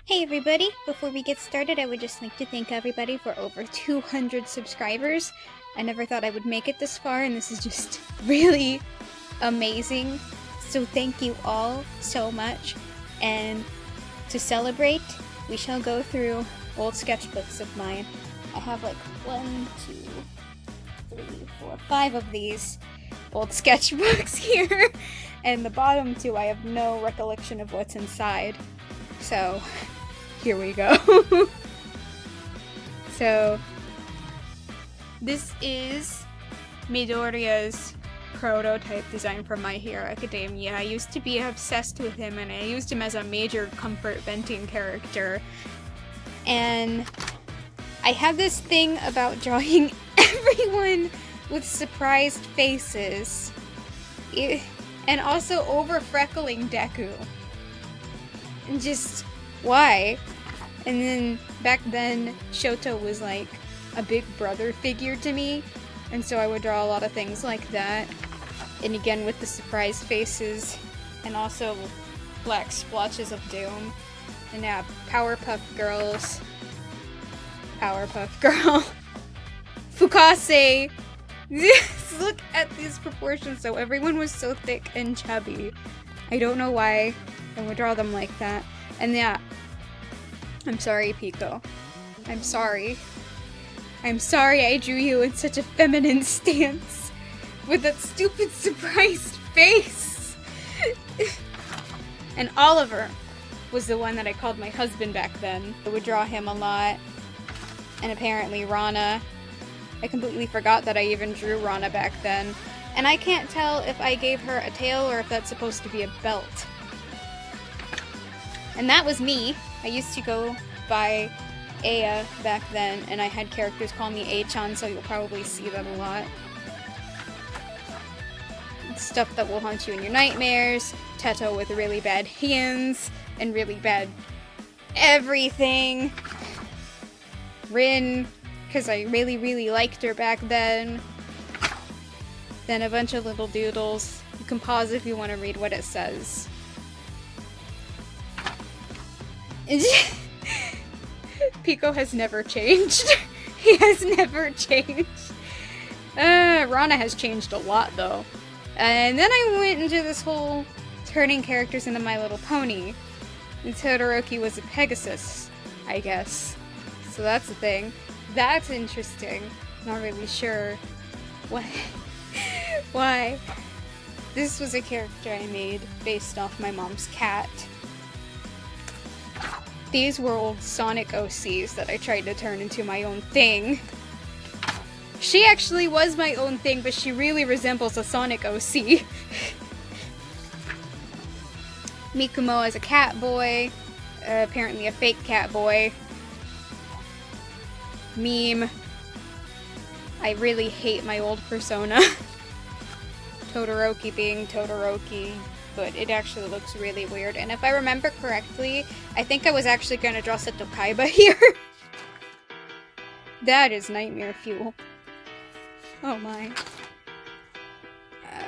Hey everybody! Before we get started, I would just like to thank everybody for over 200 subscribers. I never thought I would make it this far, and this is just really amazing. So thank you all so much. And to celebrate, we shall go through old sketchbooks of mine. I have like 1, 2, 3, 4, 5 of these old sketchbooks here. And the bottom two, I have no recollection of what's inside. So, here we go. So, this is Midoriya's prototype design from My Hero Academia. I used to be obsessed with him, and I used him as a major comfort venting character. And I have this thing about drawing everyone with surprised faces. And also over-freckling Deku. And just, why? And then, back then, Shoto was like a big brother figure to me, and so I would draw a lot of things like that. And again, with the surprise faces, and also black splotches of doom. And yeah, Powerpuff Girls. Powerpuff Girl. Fukase! Look at these proportions, so everyone was so thick and chubby. I don't know why I would draw them like that. And yeah, I'm sorry, Piko. I'm sorry. I'm sorry I drew you in such a feminine stance with that stupid surprised face. And Oliver was the one that I called my husband back then. I would draw him a lot. And apparently Rana. I completely forgot that I even drew Rana back then. And I can't tell if I gave her a tail or if that's supposed to be a belt. And that was me. I used to go by Aya back then, and I had characters call me A-chan, so you'll probably see that a lot. Stuff that will haunt you in your nightmares. Teto with really bad hands, and really bad everything. Rin, because I really liked her back then. Then a bunch of little doodles. You can pause if you want to read what it says. Piko has never changed. He has never changed. Rana has changed a lot, though. And then I went into this whole turning characters into My Little Pony. And Todoroki was a Pegasus, I guess. So that's the thing. That's interesting. Not really sure why. This was a character I made based off my mom's cat. These were old Sonic OCs that I tried to turn into my own thing. She actually was my own thing, but she really resembles a Sonic OC. Mikumo as a cat boy. Apparently a fake cat boy. Meme. I really hate my old persona. Todoroki being Todoroki, but it actually looks really weird. And if I remember correctly, I think I was actually going to draw Seto Kaiba here. That is nightmare fuel. Oh my.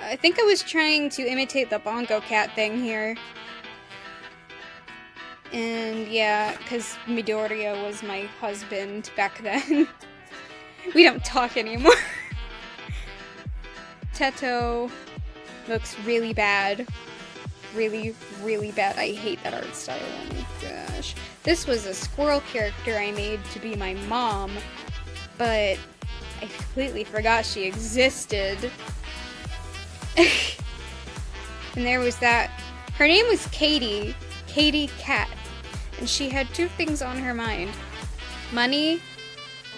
I think I was trying to imitate the bongo cat thing here. And yeah, because Midoriya was my husband back then. We don't talk anymore. Teto looks really bad. Really bad. I hate that art style. Oh my gosh. This was a squirrel character I made to be my mom, but I completely forgot she existed. And there was that. Her name was Katie Cat, and she had two things on her mind: money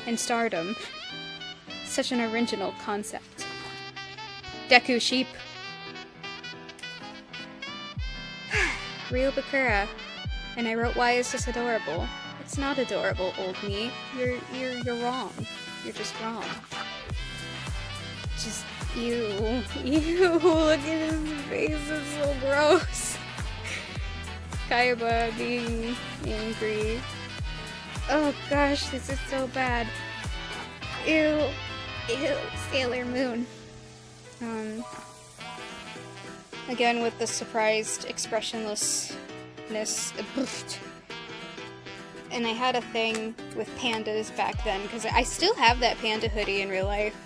and stardom. Such an original concept. Deku Sheep. Ryo Bakura. And I wrote, why is this adorable? It's not adorable, old me. You're wrong. You're just wrong. Just, ew, look at his face, it's so gross. Kaiba being angry. Oh gosh, this is so bad. Ew, Sailor Moon. Again with the surprised expressionlessness. And I had a thing with pandas back then, because I still have that panda hoodie in real life.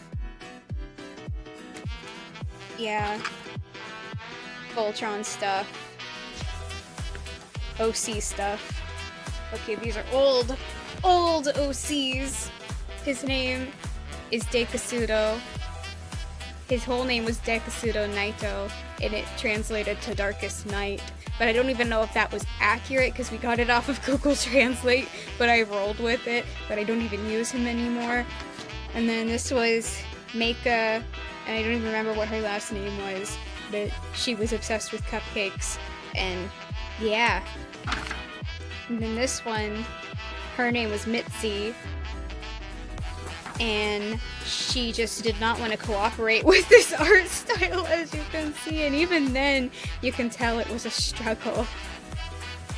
Yeah. Voltron stuff. OC stuff. Okay, these are old OCs. His name is Dekasudo. His whole name was Dekasudo Naito, and it translated to Darkest Night. But I don't even know if that was accurate, because we got it off of Google Translate, but I rolled with it, but I don't even use him anymore. And then this was Meika, and I don't even remember what her last name was, but she was obsessed with cupcakes, and yeah. And then this one, her name was Mitzi, and she just did not want to cooperate with this art style, as you can see, and even then, you can tell it was a struggle.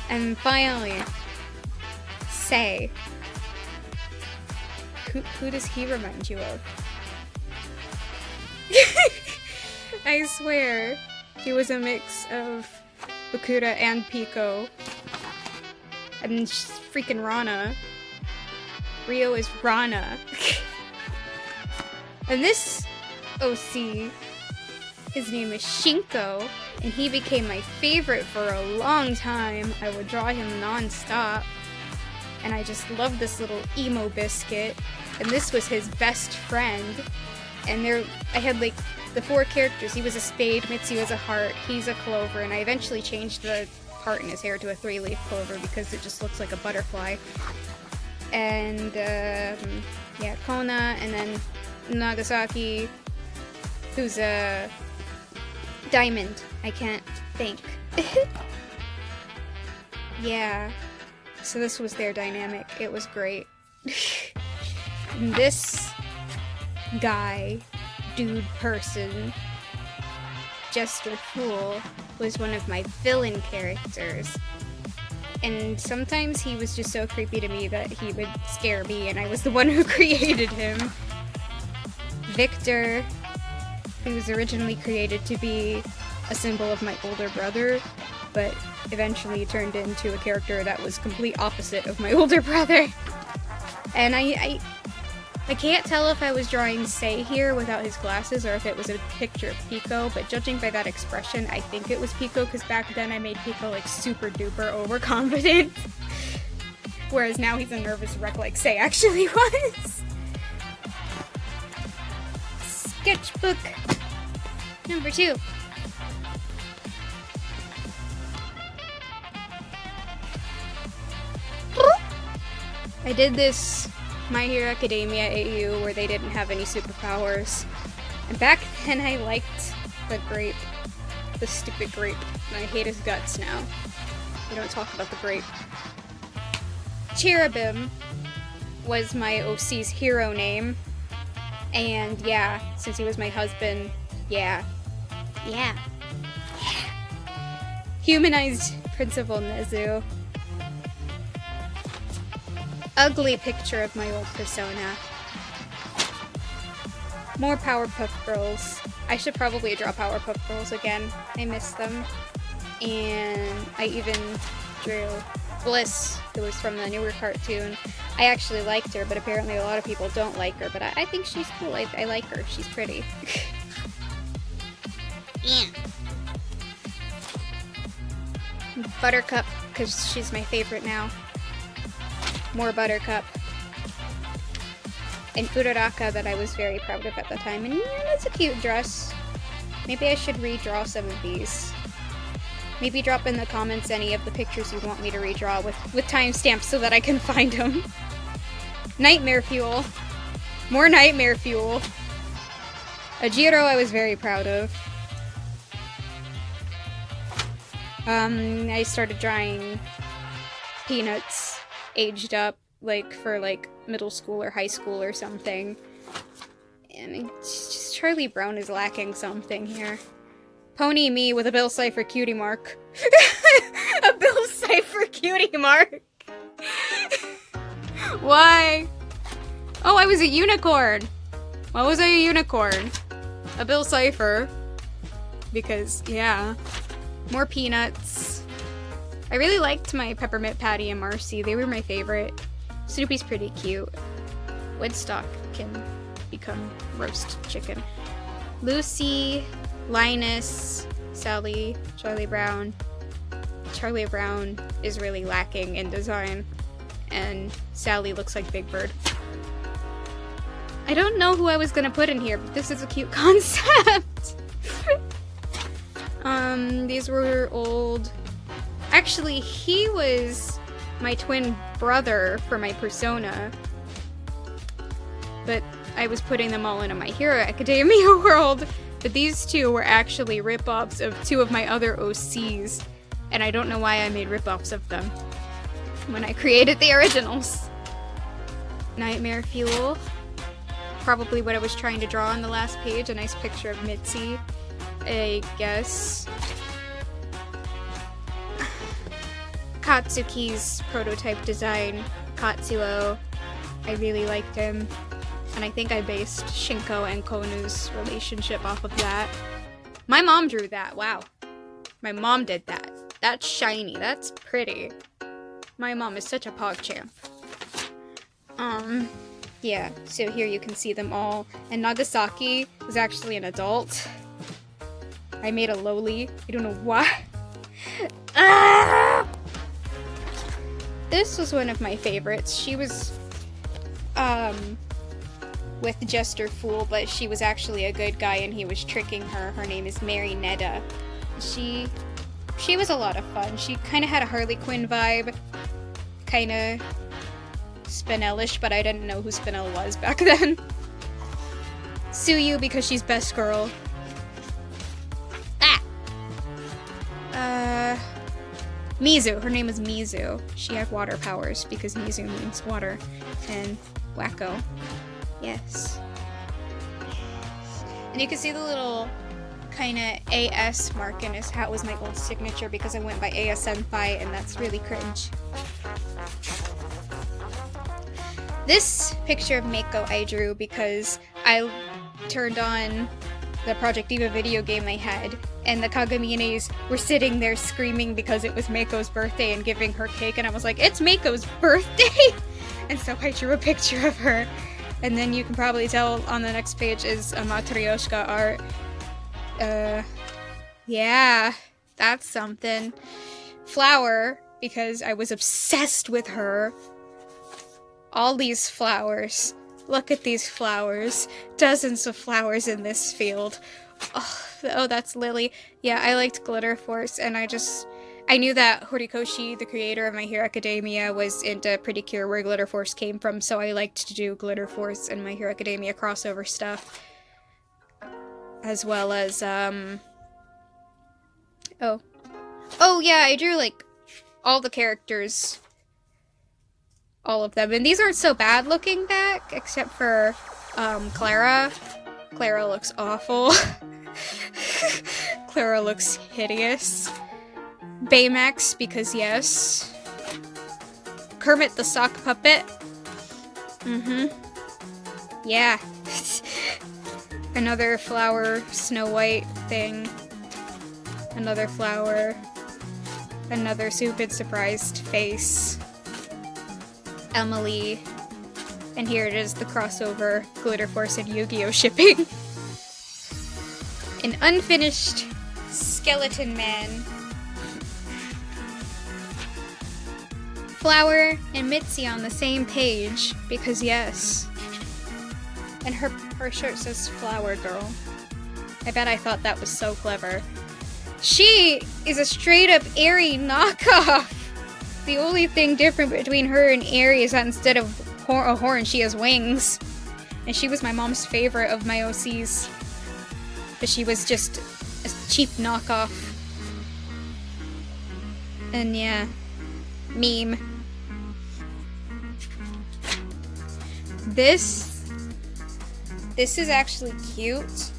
And finally, Sei. Who does he remind you of? I swear, he was a mix of Bakura and Piko. And freaking Rana. Rio is Rana. And this OC, his name is Shinko, and he became my favorite for a long time. I would draw him non-stop, and I just love this little emo biscuit. And this was his best friend, and I had like the 4 characters. He was a spade, Mitzi was a heart, he's a clover, and I eventually changed the heart in his hair to a 3-leaf clover because it just looks like a butterfly. And yeah, Kona, and then Nagasaki, who's a diamond. I can't think. Yeah, so this was their dynamic. It was great. And this guy, dude person, Jester Fool, was one of my villain characters. And sometimes he was just so creepy to me that he would scare me, and I was the one who created him. Victor, who was originally created to be a symbol of my older brother, but eventually turned into a character that was complete opposite of my older brother. And I can't tell if I was drawing Sei here without his glasses or if it was a picture of Piko, but judging by that expression, I think it was Piko, because back then I made Piko like super duper overconfident. Whereas now he's a nervous wreck like Sei actually was. Sketchbook number 2. I did this My Hero Academia AU where they didn't have any superpowers. And back then I liked the grape. The stupid grape. And I hate his guts now. We don't talk about the grape. Cherubim was my OC's hero name. And yeah, since he was my husband, yeah. Humanized Principal Nezu. Ugly picture of my old persona. More Powerpuff Girls. I should probably draw Powerpuff Girls again. I miss them. And I even drew Bliss, who was from the newer cartoon. I actually liked her, but apparently a lot of people don't like her, but I think she's cool. I like her. She's pretty. Yeah. Buttercup, because she's my favorite now. More Buttercup. And Uraraka that I was very proud of at the time. And yeah, that's a cute dress. Maybe I should redraw some of these. Maybe drop in the comments any of the pictures you want me to redraw with timestamps so that I can find them. Nightmare Fuel. More Nightmare Fuel. Ajiro I was very proud of. I started drawing Peanuts aged up, like, for, like, middle school or high school or something. And it's just Charlie Brown is lacking something here. Pony Me with a Bill Cipher cutie mark. A Bill Cipher cutie mark! Why? Oh, I was a unicorn! Why was I a unicorn? A Bill Cipher. Because, yeah. More Peanuts. I really liked my Peppermint Patty and Marcy. They were my favorite. Snoopy's pretty cute. Woodstock can become roast chicken. Lucy, Linus, Sally, Charlie Brown. Charlie Brown is really lacking in design, and Sally looks like Big Bird. I don't know who I was gonna put in here, but this is a cute concept. These were old. Actually, he was my twin brother for my persona, but I was putting them all into My Hero Academia world. But these two were actually rip-offs of two of my other OCs, and I don't know why I made rip-offs of them when I created the originals. Nightmare Fuel. Probably what I was trying to draw on the last page, a nice picture of Mitzi, I guess. Katsuki's prototype design, Katsuo. I really liked him, and I think I based Shinko and Konu's relationship off of that. My mom drew that, wow. My mom did that. That's shiny, that's pretty. My mom is such a PogChamp. Yeah, so here you can see them all. And Nagasaki was actually an adult. I made a lowly. I don't know why. Ah! This was one of my favorites. She was, with Jester Fool, but she was actually a good guy and he was tricking her. Her name is Mary Neda. She was a lot of fun. She kind of had a Harley Quinn vibe. Kind of Spinellish, but I didn't know who Spinel was back then. Suyu because she's best girl. Mizu. Her name is Mizu. She had water powers because Mizu means water. And Wacko. Yes. And you can see the little kind of AS mark in his hat was my old signature because I went by AS Senpai, and that's really cringe. This picture of Mako I drew because I turned on the Project Diva video game I had, and the Kagamines were sitting there screaming because it was Mako's birthday and giving her cake, and I was like, it's Mako's birthday! And so I drew a picture of her. And then you can probably tell on the next page is a Matryoshka art. Yeah, that's something. Flower, because I was obsessed with her. All these flowers. Look at these flowers. Dozens of flowers in this field. Oh, that's Lily. Yeah, I liked Glitter Force, and I knew that Horikoshi, the creator of My Hero Academia, was into Pretty Cure, where Glitter Force came from, so I liked to do Glitter Force and My Hero Academia crossover stuff. As well as, Oh yeah, I drew, like, all the characters. All of them. And these aren't so bad looking back, except for, Clara. Clara looks awful. Clara looks hideous. Baymax, because yes. Kermit the Sock Puppet. Yeah. Another flower, Snow White thing. Another flower. Another stupid surprised face. Emily. And here it is, the crossover Glitter Force and Yu-Gi-Oh! Shipping. An unfinished Skeleton Man. Flower and Mitzi on the same page, because yes. And her shirt says Flower Girl. I bet I thought that was so clever. She is a straight up Aerie knockoff! The only thing different between her and Aerie is that instead of a horn, she has wings. And she was my mom's favorite of my OCs. But she was just a cheap knockoff. And yeah. Meme. This is actually cute.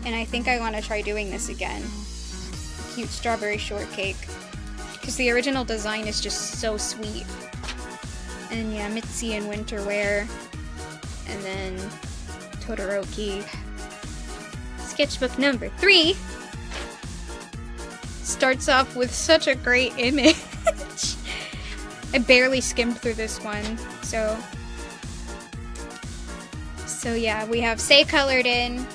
And I think I want to try doing this again. Cute strawberry shortcake. Because the original design is just so sweet. And yeah, Mitzi in winter wear. And then Todoroki. Sketchbook number 3. starts off with such a great image. I barely skimmed through this one, so yeah, we have Sei colored in.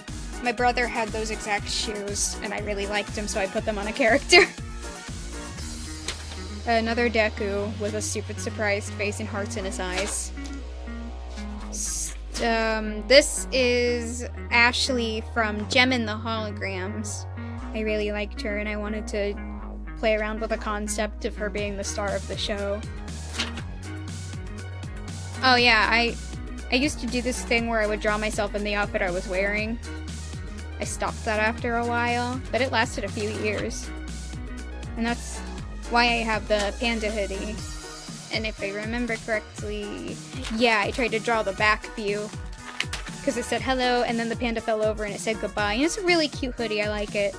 My brother had those exact shoes, and I really liked them, so I put them on a character. Another Deku with a stupid surprised face and hearts in his eyes. This is Ashley from Gem in the Holograms. I really liked her, and I wanted to play around with the concept of her being the star of the show. Oh yeah, I used to do this thing where I would draw myself in the outfit I was wearing. I stopped that after a while, but it lasted a few years. And that's why I have the panda hoodie. And if I remember correctly, yeah, I tried to draw the back view. Because it said hello, and then the panda fell over and it said goodbye. And it's a really cute hoodie, I like it.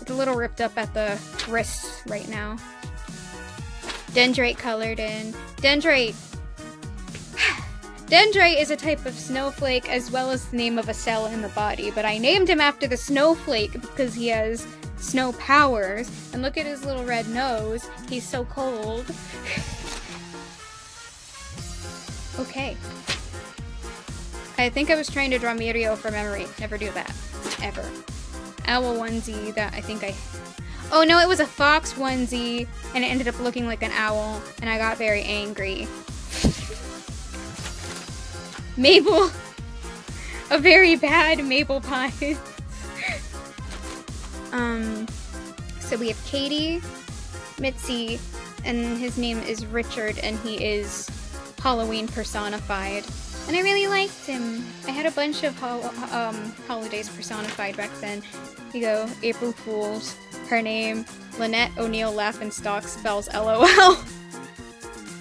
It's a little ripped up at the wrists right now. Dendrite colored in. Dendrite is a type of snowflake as well as the name of a cell in the body, but I named him after the snowflake because he has snow powers. And look at his little red nose. He's so cold. Okay. I think I was trying to draw Mirio from memory. Never do that. Ever. Owl onesie that I think I... Oh no, it was a fox onesie, and it ended up looking like an owl, and I got very angry. Mabel! A very bad Mabel Pie. So we have Katie, Mitzi, and his name is Richard, and he is Halloween personified. And I really liked him. I had a bunch of holidays personified back then. Here you go, April Fools. Her name, Lynette O'Neill Laughenstock, spells LOL.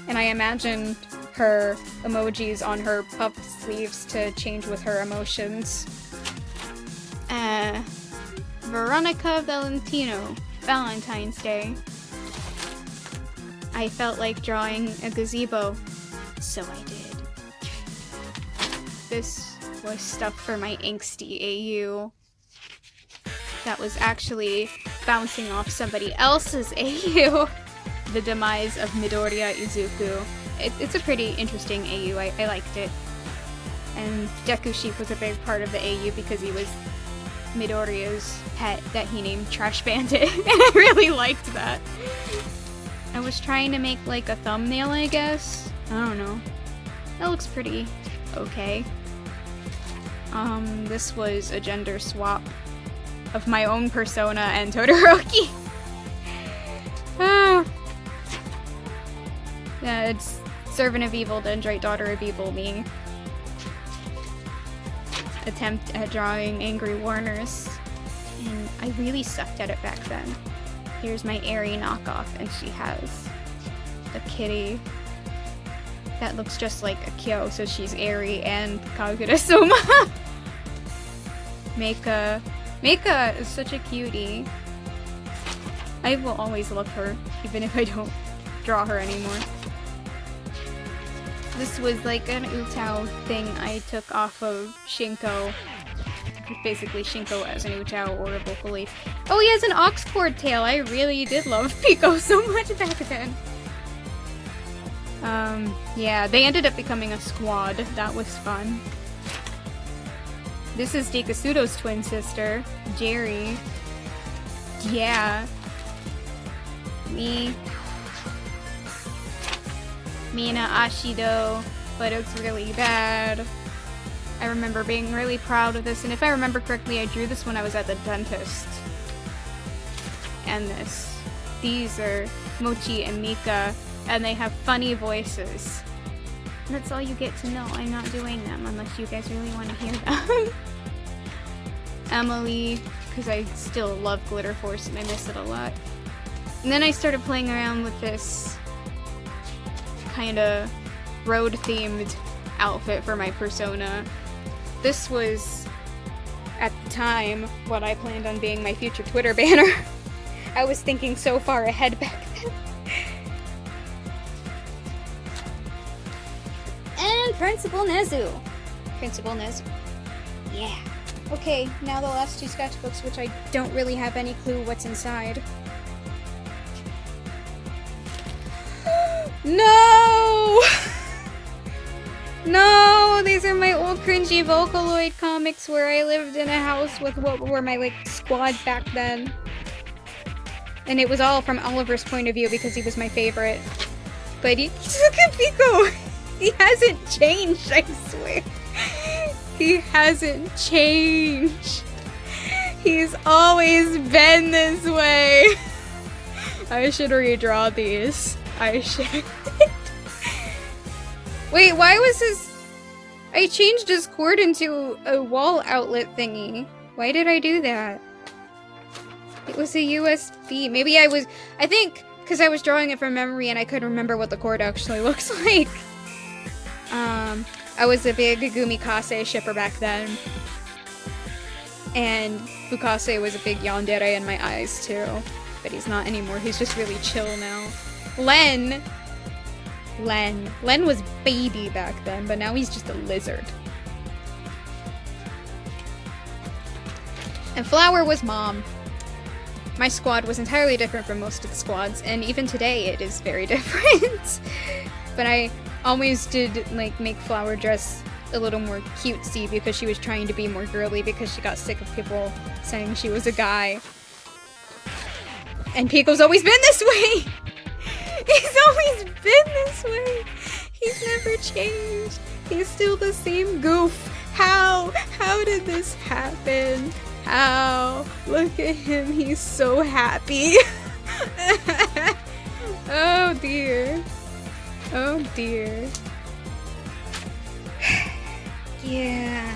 And I imagined her emojis on her puff sleeves to change with her emotions. Veronica Valentino, Valentine's Day. I felt like drawing a gazebo, so I did. This was stuff for my angsty AU. That was actually bouncing off somebody else's AU. The demise of Midoriya Izuku. It's a pretty interesting AU, I liked it. And Deku Sheep was a big part of the AU because he was Midoriya's pet that he named Trash Bandit. And I really liked that. I was trying to make like a thumbnail, I guess. I don't know. That looks pretty okay. This was a gender swap of my own persona and Todoroki. Yeah, it's Servant of Evil, Dendrite, Daughter of Evil, me. Attempt at drawing angry Warners. And I really sucked at it back then. Here's my Aerie knockoff, and she has a kitty that looks just like a Kyo, so she's Aerie and Kagura-soma. Meika is such a cutie. I will always love her, even if I don't draw her anymore. This was like an Utao thing I took off of Shinko. Basically Shinko as an Utao or a vocal leaf. Oh, he has an ox cord tail! I really did love Piko so much back then. Yeah, they ended up becoming a squad. That was fun. This is Dekasudo's twin sister, Jerry. Yeah. Mina Ashido, but it's really bad. I remember being really proud of this, and if I remember correctly, I drew this when I was at the dentist. And this. These are Mochi and Mika, and they have funny voices. And that's all you get to know. I'm not doing them unless you guys really want to hear them. Emily, because I still love Glitter Force and I miss it a lot. And then I started playing around with this kind of road-themed outfit for my persona. This was, at the time, what I planned on being my future Twitter banner. I was thinking so far ahead back then. And Principal Nezu. Principal Nezu. Yeah. Okay, now the last two sketchbooks, which I don't really have any clue what's inside. No! No! These are my old cringy Vocaloid comics where I lived in a house with what were my, like, squad back then. And it was all from Oliver's point of view because he was my favorite. But look at Piko! He hasn't changed, I swear. He hasn't changed. He's always been this way. I should redraw these. I should. Wait, why was his... I changed his cord into a wall outlet thingy. Why did I do that? It was a USB. Maybe I think because I was drawing it from memory and I couldn't remember what the cord actually looks like. I was a big Gumikase shipper back then. And Fukase was a big yandere in my eyes too. But he's not anymore, he's just really chill now. Len was baby back then, but now he's just a lizard. And Flower was mom. My squad was entirely different from most of the squads, and even today it is very different. But I always did, like, make Flower dress a little more cutesy because she was trying to be more girly because she got sick of people saying she was a guy. And Piko's always been this way! He's always been this way! He's never changed! He's still the same goof! How? How did this happen? How? Look at him, he's so happy! Oh dear. Oh dear. Yeah.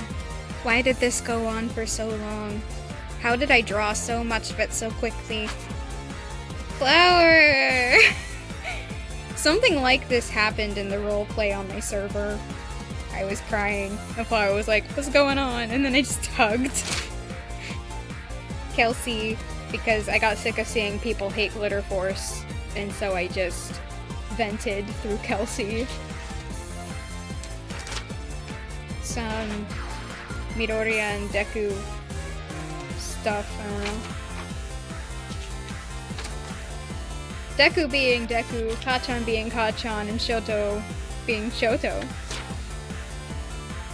Why did this go on for so long? How did I draw so much of it so quickly? Flower! Something like this happened in the roleplay on my server. I was crying, and Flower was like, what's going on? And then I just hugged. Kelsey, because I got sick of seeing people hate Glitter Force, and so I just vented through Kelsey. Some Midoriya and Deku stuff, I don't know. Deku being Deku, Kachan being Kachan, and Shoto being Shoto.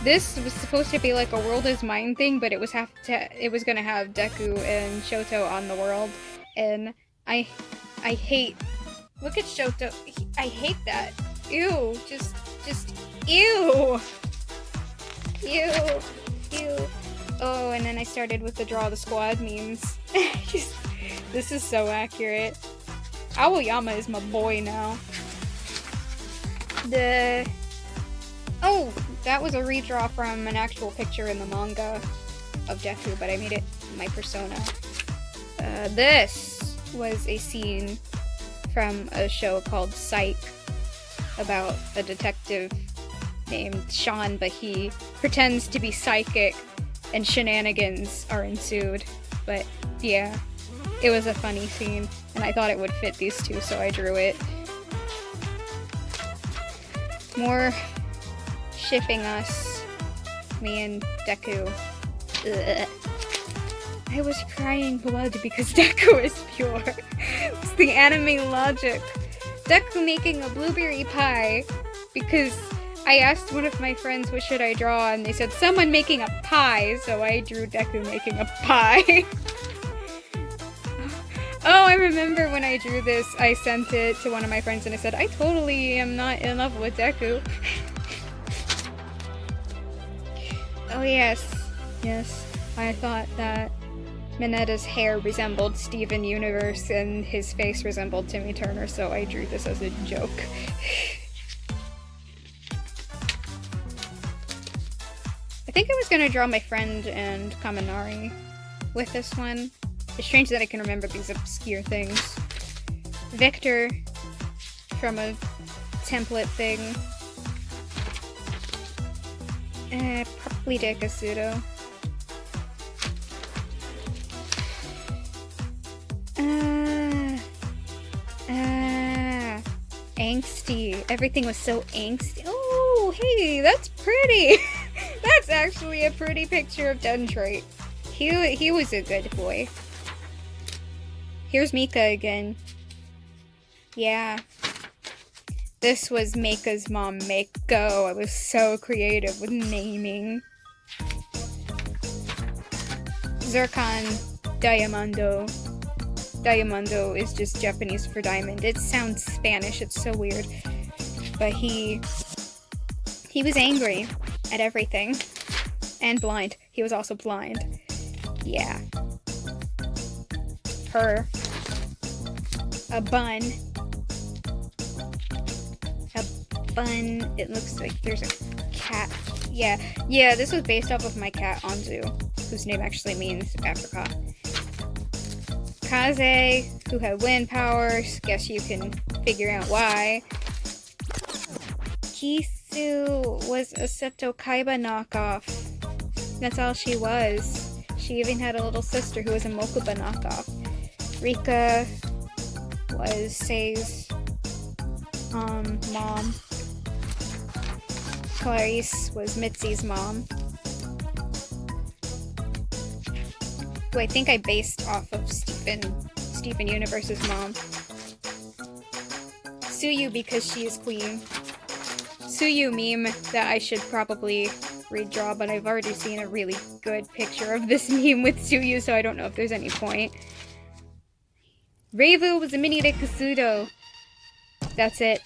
This was supposed to be like a world is mine thing, but it was gonna have Deku and Shoto on the world, and I hate. Look at Shoto. I hate that. Ew. Just ew. Ew. Ew. Oh, and then I started with the draw the squad memes. This is so accurate. Aoyama is my boy now. Oh, that was a redraw from an actual picture in the manga of Deku, but I made it my persona. This was a scene from a show called Psych about a detective named Sean, but he pretends to be psychic and shenanigans are ensued. But yeah, it was a funny scene, and I thought it would fit these two, so I drew it. More shipping us, me and Deku. Ugh. I was crying blood because Deku is pure. It's the anime logic. Deku making a blueberry pie because I asked one of my friends what should I draw, and they said someone making a pie, so I drew Deku making a pie. Oh, I remember when I drew this, I sent it to one of my friends and I said, I totally am not in love with Deku. Oh yes, yes, I thought that Minetta's hair resembled Steven Universe and his face resembled Timmy Turner, so I drew this as a joke. I think I was gonna draw my friend and Kaminari with this one. It's strange that I can remember these obscure things. Victor from a template thing. Probably Dekasudo. Angsty. Everything was so angsty. Oh, hey, that's pretty! That's actually a pretty picture of Dendrite. He was a good boy. Here's Mika again. Yeah. This was Meika's mom, Meiko. I was so creative with naming. Zircon Diamondo. Diamondo is just Japanese for diamond. It sounds Spanish, it's so weird. But he was angry at everything. And blind. He was also blind. Yeah. Her. A bun. A bun. It looks like there's a cat. Yeah. Yeah, this was based off of my cat, Anzu, whose name actually means apricot. Kaze, who had wind powers. Guess you can figure out why. Kisu was a Seto Kaiba knockoff. That's all she was. She even had a little sister who was a Mokuba knockoff. Rika was Sei's mom. Clarice was Mitzi's mom. Who I think I based off of Steven Universe's mom. Suyu because she is queen. Suyu meme that I should probably redraw, but I've already seen a really good picture of this meme with Suyu, so I don't know if there's any point. Reivu was a mini Dekasudo. That's it.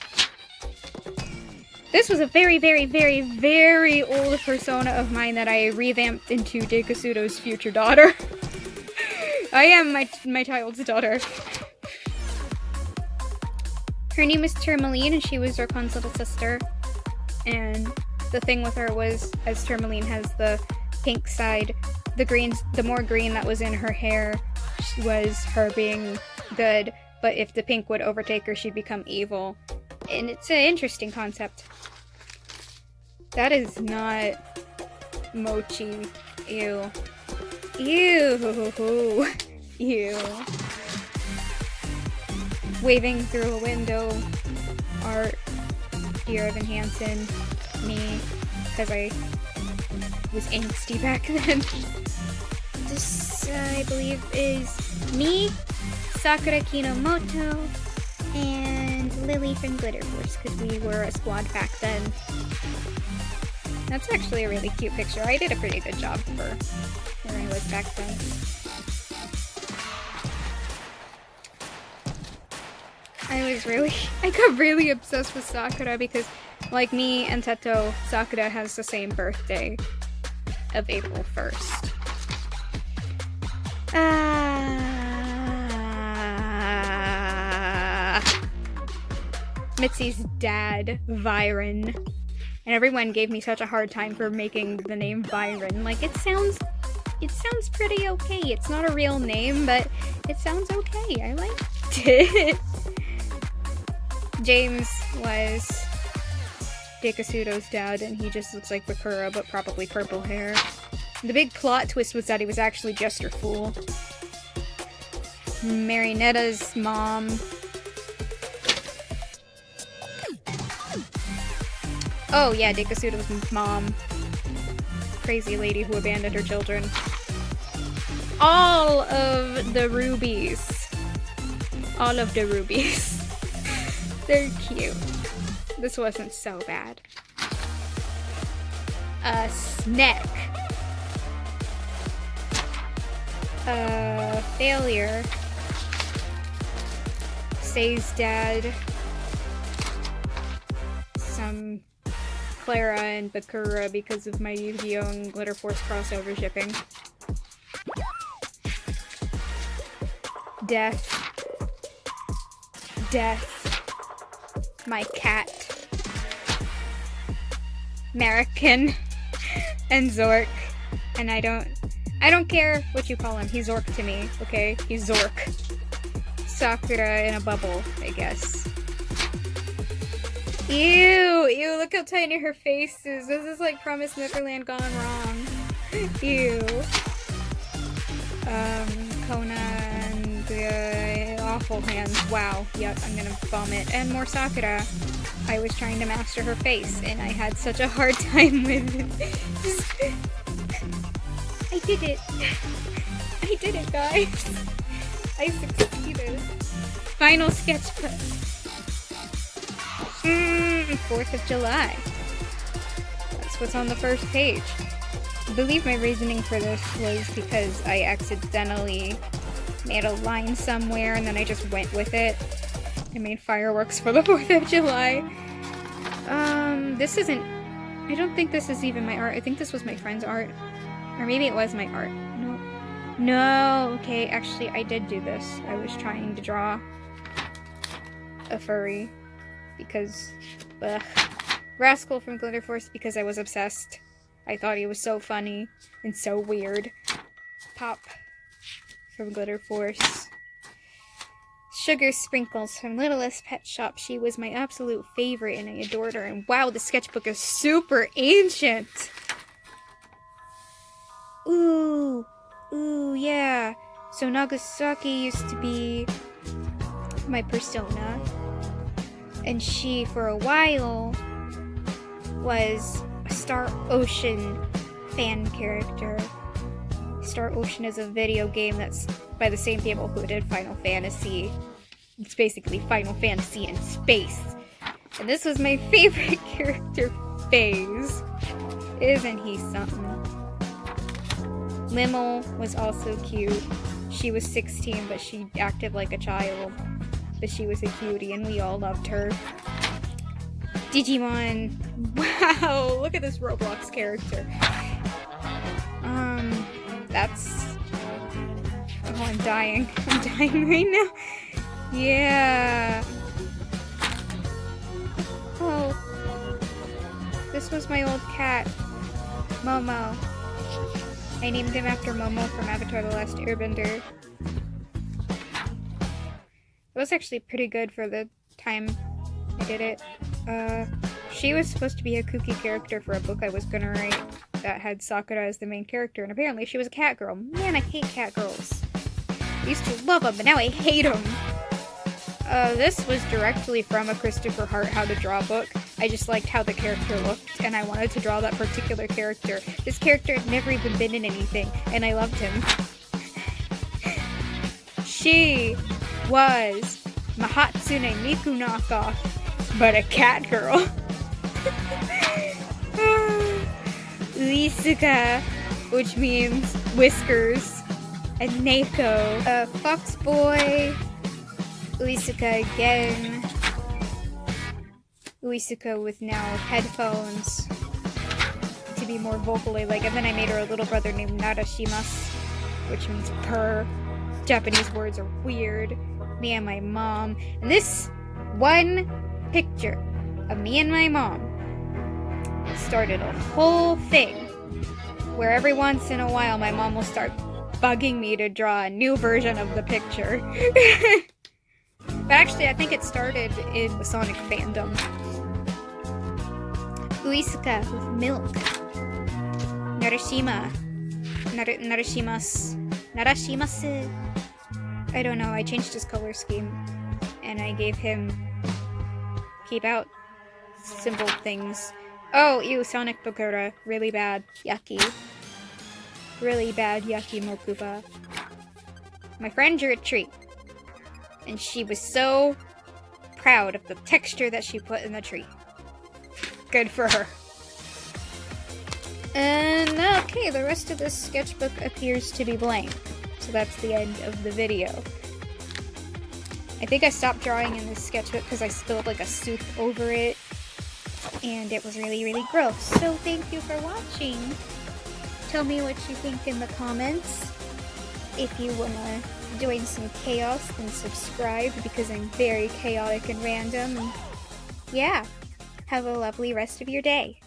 This was a very, very, very, very old persona of mine that I revamped into Dekasudo's future daughter. I am my child's daughter. Her name was Tourmaline, and she was Zircon's little sister. And the thing with her was, as Tourmaline has the pink side, the more green that was in her hair was her being good, but if the pink would overtake her, she'd become evil. And it's an interesting concept. That is not mochi. Ew. Ew. Ew. Waving through a window. Art. Dear Evan Hansen. Me. Because I was angsty back then. This, I believe, is me, Sakura Kinomoto, and Lily from Glitter Force, because we were a squad back then. That's actually a really cute picture. I did a pretty good job for where I was back then. I got really obsessed with Sakura because, like me and Teto, Sakura has the same birthday of April 1st. Mitzi's dad, Byron. And everyone gave me such a hard time for making the name Byron. Like, it sounds pretty okay. It's not a real name, but it sounds okay. I liked it. James was Dekasudo's dad, and he just looks like Bakura, but probably purple hair. The big plot twist was that he was actually just her fool. Marinetta's mom. Oh yeah, Dekasudo's mom. Crazy lady who abandoned her children. All of the rubies. All of the rubies. They're cute. This wasn't so bad. Snack. Failure. Sei's dad. Some Clara and Bakura because of my Yu-Gi-Oh! And Glitter Force crossover shipping. Death. Death. My cat. American. And Zork. And I don't care what you call him. He's Zork to me, okay? He's Zork. Sakura in a bubble, I guess. Ew! Ew, look how tiny her face is. This is like Promised Neverland gone wrong. Ew. Kona and the awful hands. Wow. Yuck, I'm gonna vomit. And more Sakura. I was trying to master her face, and I had such a hard time with it. I did it. I did it, guys. I succeeded. Final sketchbook. 4th of July. That's what's on the first page. I believe my reasoning for this was because I accidentally made a line somewhere and then I just went with it. I made fireworks for the 4th of July. This isn't... I don't think this is even my art. I think this was my friend's art. Or maybe it was my art. No. No! Okay, actually, I did do this. I was trying to draw a furry. Because... ugh. Rascal from Glitter Force because I was obsessed. I thought he was so funny and so weird. Pop from Glitter Force. Sugar Sprinkles from Littlest Pet Shop. She was my absolute favorite and I adored her. And wow, the sketchbook is super ancient! Ooh! Ooh, yeah! So Nagasaki used to be my persona. And she, for a while, was a Star Ocean fan character. Star Ocean is a video game that's by the same people who did Final Fantasy. It's basically Final Fantasy in space. And this was my favorite character, Phase. Isn't he something? Limmel was also cute. She was 16, but she acted like a child. But she was a cutie, and we all loved her. Digimon. Wow, look at this Roblox character. That's... oh, I'm dying. I'm dying right now. Yeah. Oh. This was my old cat, Momo. I named him after Momo from Avatar: The Last Airbender. It was actually pretty good for the time I did it. She was supposed to be a kooky character for a book I was gonna write that had Sakura as the main character, and apparently she was a cat girl. Man, I hate cat girls. I used to love them, but now I hate them. This was directly from a Christopher Hart How to Draw book. I just liked how the character looked, and I wanted to draw that particular character. This character had never even been in anything, and I loved him. She was Mahatsune Miku knockoff, but a cat girl. Uisuka, which means whiskers, and Neko. Fox Boy, Uisuka again. Uisuka with now headphones to be more vocally like, and then I made her a little brother named Narashimasu, which means purr. Japanese words are weird. Me and my mom. And this one picture of me and my mom started a whole thing where every once in a while my mom will start bugging me to draw a new version of the picture. But actually I think it started in the Sonic fandom. Uisuka with milk. Narashimasu. I don't know, I changed his color scheme. And I gave him keep out simple things. Oh, ew, Sonic Bakura. Really bad. Yucky. Really bad, yucky Mokuba. My friend drew a tree. And she was so proud of the texture that she put in the tree. Good for her. And okay, the rest of this sketchbook appears to be blank. So that's the end of the video. I think I stopped drawing in this sketchbook because I spilled like a soup over it. And it was really, really gross. So thank you for watching. Tell me what you think in the comments. If you wanna join some chaos, then subscribe because I'm very chaotic and random. And yeah, have a lovely rest of your day.